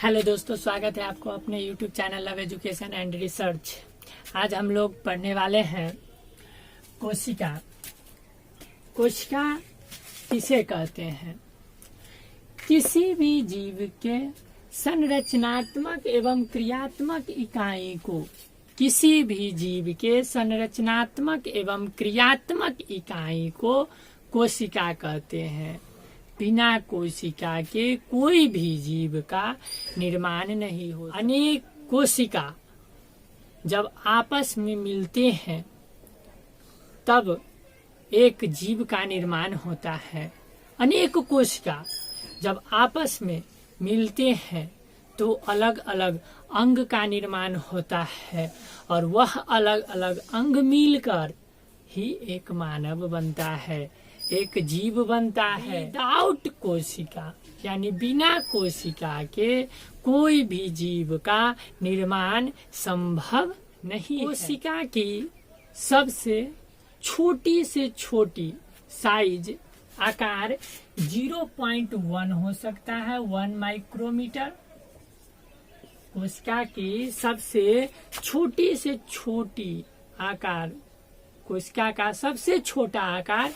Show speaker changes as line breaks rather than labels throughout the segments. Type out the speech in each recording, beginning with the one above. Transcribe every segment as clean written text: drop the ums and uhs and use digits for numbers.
Hello दोस्तों, स्वागत है आपको अपने YouTube channel love education and research. आज हम लोग पढ़ने वाले हैं कोशिका। कोशिका किसे कहते हैं? किसी भी जीव के संरचनात्मक एवं क्रियात्मक इकाई को किसी भी जीव के संरचनात्मक एवं क्रियात्मक इकाई को कोशिका कहते हैं। बिना कोशिका के कोई भी जीव का निर्माण नहीं हो। अनेक कोशिका जब आपस में मिलते हैं तब एक जीव का निर्माण होता है। अनेक कोशिका जब आपस में मिलते हैं तो अलग अलग अंग का निर्माण होता है और वह अलग अलग अंग मिलकर ही एक मानव बनता है, एक जीव बनता है। विदाउट कोशिका यानी बिना कोशिका के कोई भी जीव का निर्माण संभव नहीं है। कोशिका की सबसे छोटी से छोटी साइज आकार 0.1 हो सकता है, 1 माइक्रोमीटर। कोशिका की सबसे छोटी से छोटी आकार, कोशिका का सबसे छोटा आकार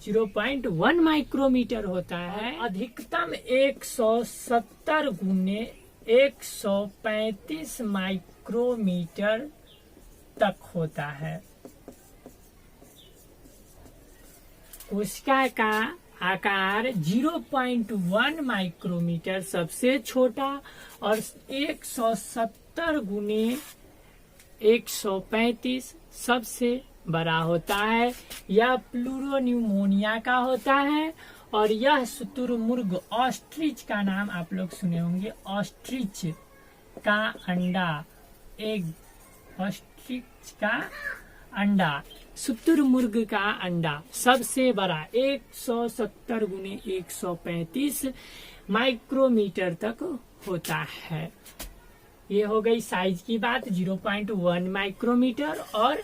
0.1 माइक्रोमीटर होता है। अधिकतम 170 गुने 135 माइक्रोमीटर तक होता है। कोशिका का आकार 0.1 माइक्रोमीटर सबसे छोटा और 170 गुने 135 सबसे बड़ा होता है। यह प्लूरोन्यूमोनिया का होता है और यह शुतुरमुर्ग ऑस्ट्रिच का नाम आप लोग सुने होंगे। ऑस्ट्रिच का अंडा, एग, ऑस्ट्रिच का अंडा, शुतुरमुर्ग का अंडा सबसे बड़ा 170 गुने 135 माइक्रोमीटर तक होता है। ये हो गई साइज की बात, 0.1 माइक्रोमीटर और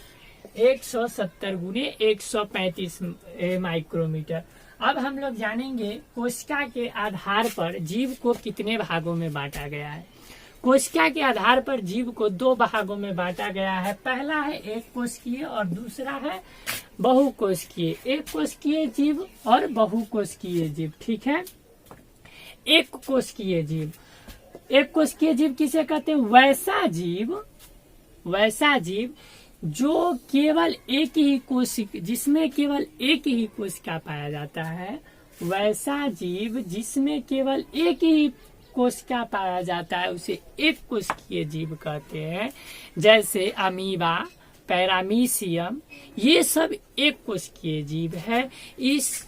170 गुने 135 माइक्रोमीटर। अब हम लोग जानेंगे कोशिका के आधार पर जीव को कितने भागों में बांटा गया है। कोशिका के आधार पर जीव को 2 भागों में बांटा गया है। पहला है एक कोशिकीय और दूसरा है बहुकोशिकीय। एक कोशिकीय जीव और बहुकोशिकीय जीव, ठीक है। एक कोशिकीय जीव, एक कोशिकीय जीव किसे कहते हैं? वैसा जीव जो केवल एक ही कोशिका, जिसमें केवल एक ही कोशिका पाया जाता है। वैसा जीव जिसमें केवल एक ही कोशिका पाया जाता है उसे एक कोशिकीय जीव कहते हैं। जैसे अमीबा, पैरामीशियम, ये सब एक कोशिकीय जीव है। इस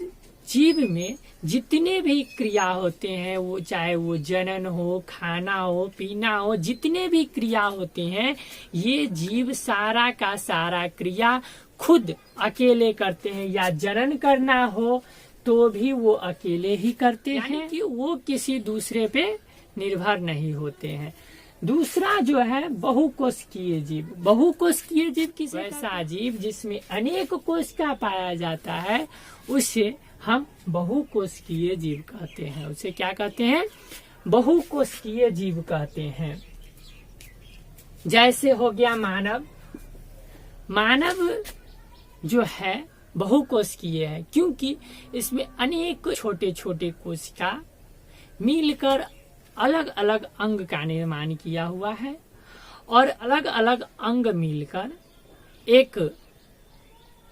जीव में जितने भी क्रिया होते हैं, वो चाहे वो जनन हो, खाना हो, पीना हो, जितने भी क्रिया होते हैं ये जीव सारा का सारा क्रिया खुद अकेले करते हैं। या जनन करना हो तो भी वो अकेले ही करते हैं कि वो किसी दूसरे पे निर्भर नहीं होते हैं। दूसरा जो है बहुकोशिकीय जीव। बहुकोशिकीय जीव किसे? वैसा जीव जिसमें अनेक कोशिका पाया जाता है उसे हम बहुकोशिकीय जीव कहते हैं। उसे क्या कहते हैं? बहुकोशिकीय जीव कहते हैं। जैसे हो गया मानव। मानव जो है बहुकोशिकीय है क्योंकि इसमें अनेक छोटे छोटे कोशिका मिलकर अलग अलग अंग का निर्माण किया हुआ है और अलग अलग अंग मिलकर एक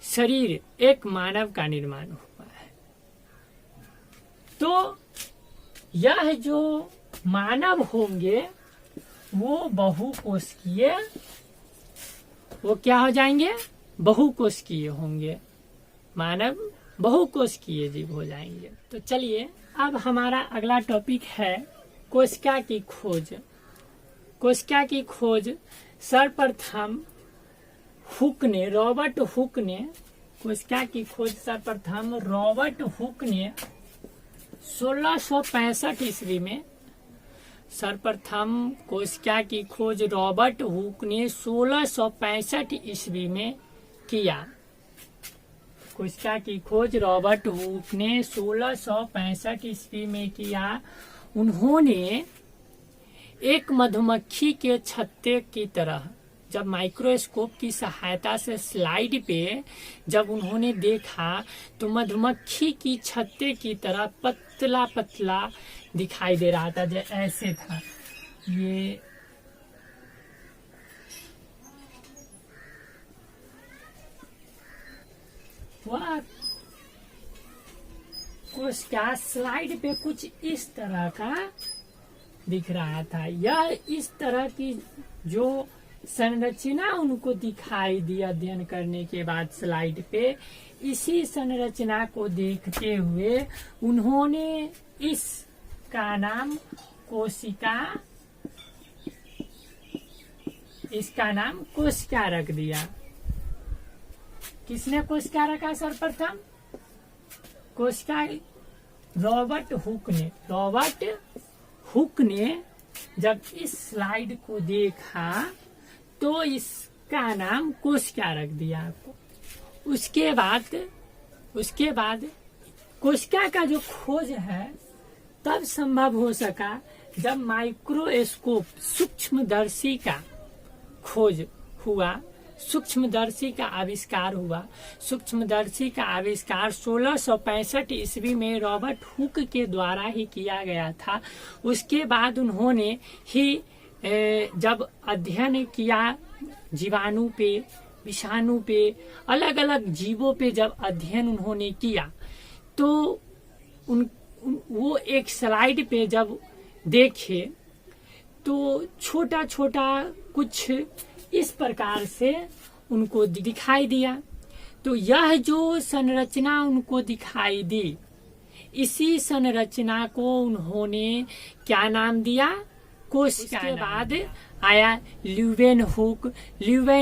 शरीर, एक मानव का निर्माण हुआ है। तो यह जो मानव होंगे वो बहुकोशिकीय, वो क्या हो जाएंगे? बहुकोशिकीय होंगे। मानव बहुकोशिकीय जीव हो जाएंगे। तो चलिए अब हमारा अगला टॉपिक है कोशिका की खोज। कोशिका की खोज सर्वप्रथम रॉबर्ट हुक ने कोशिका की खोज सर्वप्रथम रॉबर्ट हुक ने 1665 ईस्वी में, सर्वप्रथम कोशिका की खोज रॉबर्ट हुक ने 1665 ईस्वी में किया। कोशिका की खोज रॉबर्ट हुक ने 1665 ईस्वी में किया। उन्होंने एक मधुमक्खी के छत्ते की तरह। जब माइक्रोस्कोप की सहायता से स्लाइड पे जब उन्होंने देखा तो मधुमक्खी की छत्ते की तरह पतला पतला दिखाई दे रहा था, जो ऐसे था। ये वह कोशिका स्लाइड पे कुछ इस तरह का दिख रहा था। यह इस तरह की जो संरचना उनको दिखाई दी अध्ययन करने के बाद स्लाइड पे, इसी संरचना को देखते हुए उन्होंने इसका नाम कोशिका रख दिया। किसने कोशिका रखा सर्वप्रथम? कोशिका रॉबर्ट हुक ने जब इस स्लाइड को देखा तो इसका नाम कोशिका रख दिया आपको। उसके बाद कोशिका का जो खोज है तब संभव हो सका जब माइक्रोस्कोप सूक्ष्मदर्शी का खोज हुआ, सूक्ष्मदर्शी का आविष्कार हुआ। सूक्ष्मदर्शी का आविष्कार 1665 ईस्वी में रॉबर्ट हुक के द्वारा ही किया गया था। उसके बाद उन्होंने ही जब अध्ययन किया जीवाणु पे, विषाणु पे, अलग अलग जीवों पे जब अध्ययन उन्होंने किया तो वो एक स्लाइड पे जब देखे तो छोटा छोटा कुछ इस प्रकार से उनको दिखाई दिया। तो यह जो संरचना उनको दिखाई दी, इसी संरचना को उन्होंने क्या नाम दिया? कोशिका। के बाद आया ल्यूवेन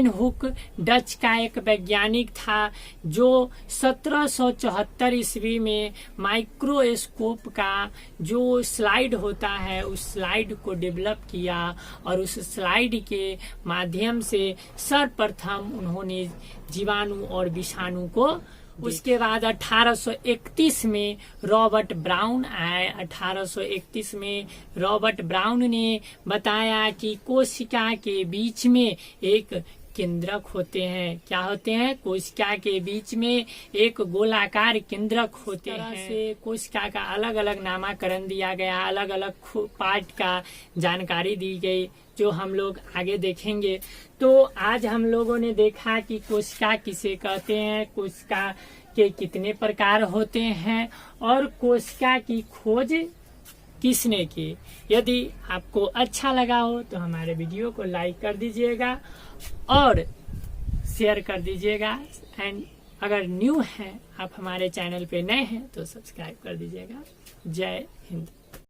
हुक डच का एक वैज्ञानिक था जो 1774 ईस्वी में माइक्रोस्कोप का जो स्लाइड होता है उस स्लाइड को डेवलप किया और उस स्लाइड के माध्यम से सर्वप्रथम उन्होंने जीवाणु और विषाणु को। उसके बाद 1831 में रॉबर्ट ब्राउन आए। 1831 में रॉबर्ट ब्राउन ने बताया कि कोशिका के बीच में एक केंद्रक होते हैं। क्या होते हैं? कोशिका के बीच में एक गोलाकार केंद्रक होते हैं। से कोशिका का अलग अलग नामकरण दिया गया, अलग अलग पार्ट का जानकारी दी गई, जो हम लोग आगे देखेंगे। तो आज हम लोगों ने देखा कि कोशिका किसे कहते हैं, कोशिका के कितने प्रकार होते हैं और कोशिका की खोज किसने की। यदि आपको अच्छा लगा हो तो हमारे वीडियो को लाइक कर दीजिएगा और शेयर कर दीजिएगा। एंड अगर न्यू हैं, आप हमारे चैनल पे नए हैं तो सब्सक्राइब कर दीजिएगा। जय हिंद।